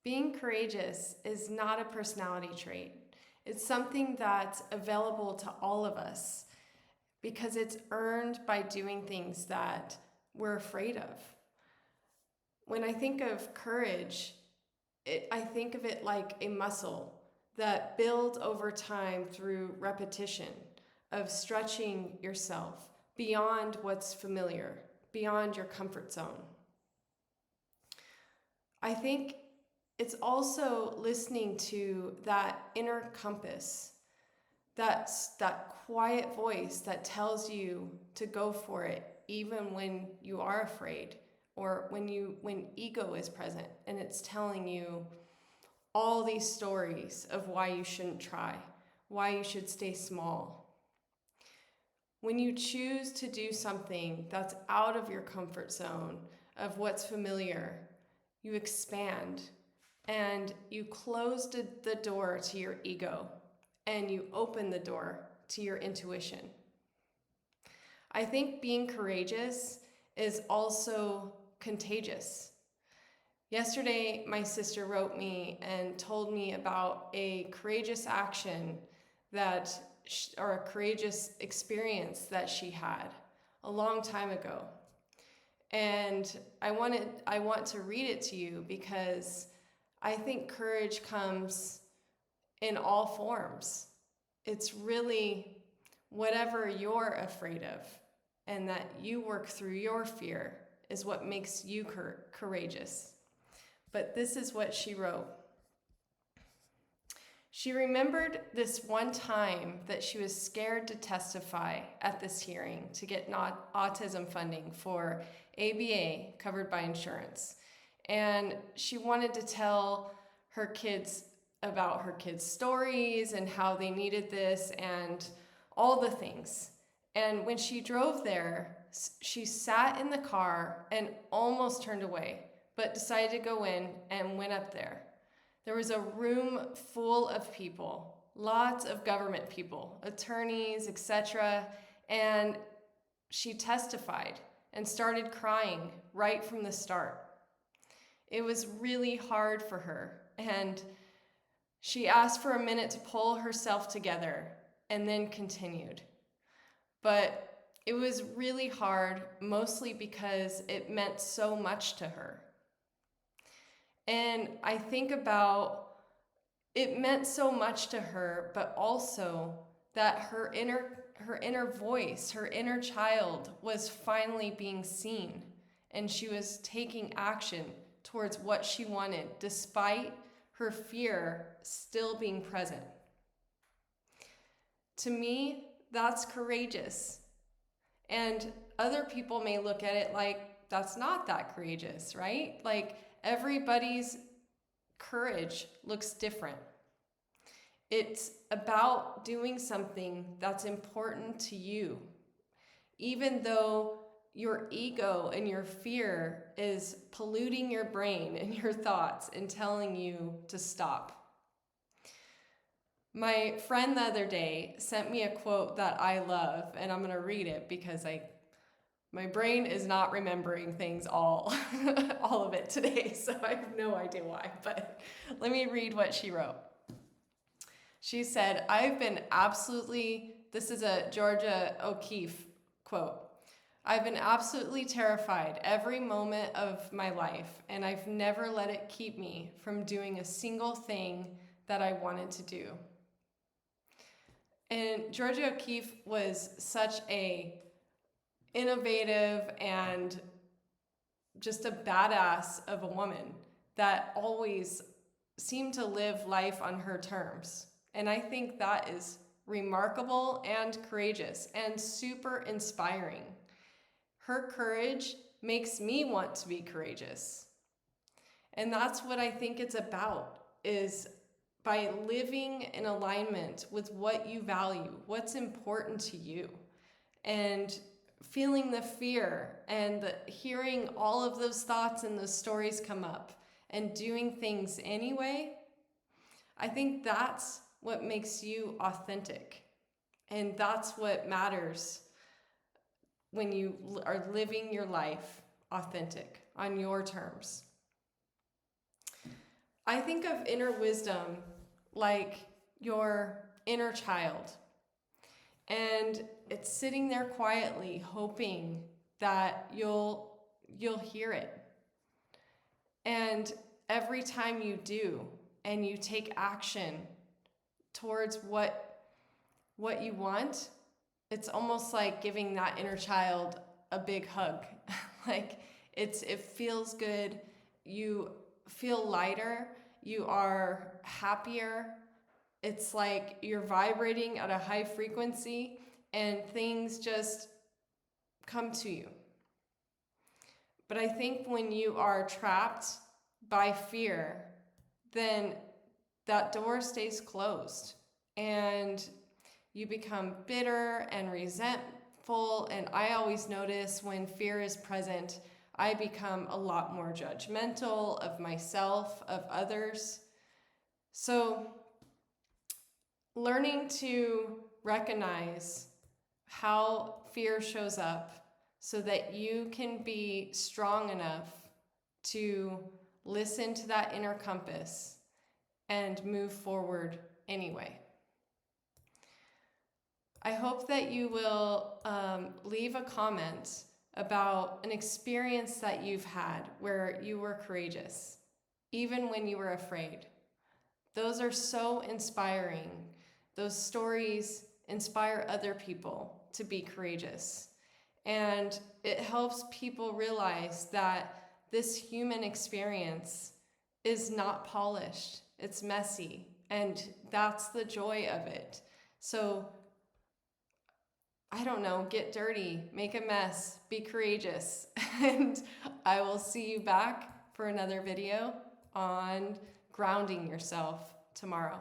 Being courageous is not a personality trait. It's something that's available to all of us because it's earned by doing things that we're afraid of. When I think of courage, I think of it like a muscle that builds over time through repetition of stretching yourself beyond what's familiar, beyond your comfort zone. I think it's also listening to that inner compass, that quiet voice that tells you to go for it even when you are afraid or when ego is present and it's telling you all these stories of why you shouldn't try, why you should stay small. When you choose to do something that's out of your comfort zone, of what's familiar, you expand and you close the door to your ego and you open the door to your intuition. I think being courageous is also contagious. Yesterday, my sister wrote me and told me about a courageous action or a courageous experience that she had a long time ago. And I want to read it to you because I think courage comes in all forms. It's really whatever you're afraid of, and that you work through your fear is what makes you courageous. But this is what she wrote. She remembered this one time that she was scared to testify at this hearing to get autism funding for ABA covered by insurance. And she wanted to tell her kids about her kids' stories and how they needed this and all the things. And when she drove there, she sat in the car and almost turned away, but decided to go in and went up there. There was a room full of people, lots of government people, attorneys, etc. And she testified and started crying right from the start. It was really hard for her, and she asked for a minute to pull herself together and then continued. But it was really hard, mostly because it meant so much to her. And I think about it meant so much to her, but also that her inner voice, her inner child was finally being seen, and she was taking action towards what she wanted, despite her fear still being present. To me, that's courageous. And other people may look at it like, that's not that courageous, right? Like, everybody's courage looks different. It's about doing something that's important to you, even though your ego and your fear is polluting your brain and your thoughts and telling you to stop. My friend the other day sent me a quote that I love, and I'm going to read it because my brain is not remembering things all of it today, so I have no idea why, but let me read what she wrote. She said, this is a Georgia O'Keeffe quote, "I've been absolutely terrified every moment of my life, and I've never let it keep me from doing a single thing that I wanted to do." And Georgia O'Keeffe was such a innovative and just a badass of a woman that always seemed to live life on her terms. And I think that is remarkable and courageous and super inspiring. Her courage makes me want to be courageous. And that's what I think it's about, is by living in alignment with what you value, what's important to you, and feeling the fear and hearing all of those thoughts and those stories come up and doing things anyway. I think that's what makes you authentic. And that's what matters when you are living your life authentic on your terms. I think of inner wisdom like your inner child. And it's sitting there quietly hoping that you'll hear it. And every time you do and you take action towards what you want, it's almost like giving that inner child a big hug. Like it feels good. You feel lighter, you are happier. It's like you're vibrating at a high frequency and things just come to you. But I think when you are trapped by fear, then that door stays closed and you become bitter and resentful. And I always notice when fear is present, I become a lot more judgmental of myself, of others. So learning to recognize how fear shows up so that you can be strong enough to listen to that inner compass and move forward anyway. I hope that you will leave a comment about an experience that you've had where you were courageous, even when you were afraid. Those are so inspiring. Those stories inspire other people to be courageous. And it helps people realize that this human experience is not polished. It's messy. And that's the joy of it. So, I don't know, get dirty, make a mess, be courageous. And I will see you back for another video on grounding yourself tomorrow.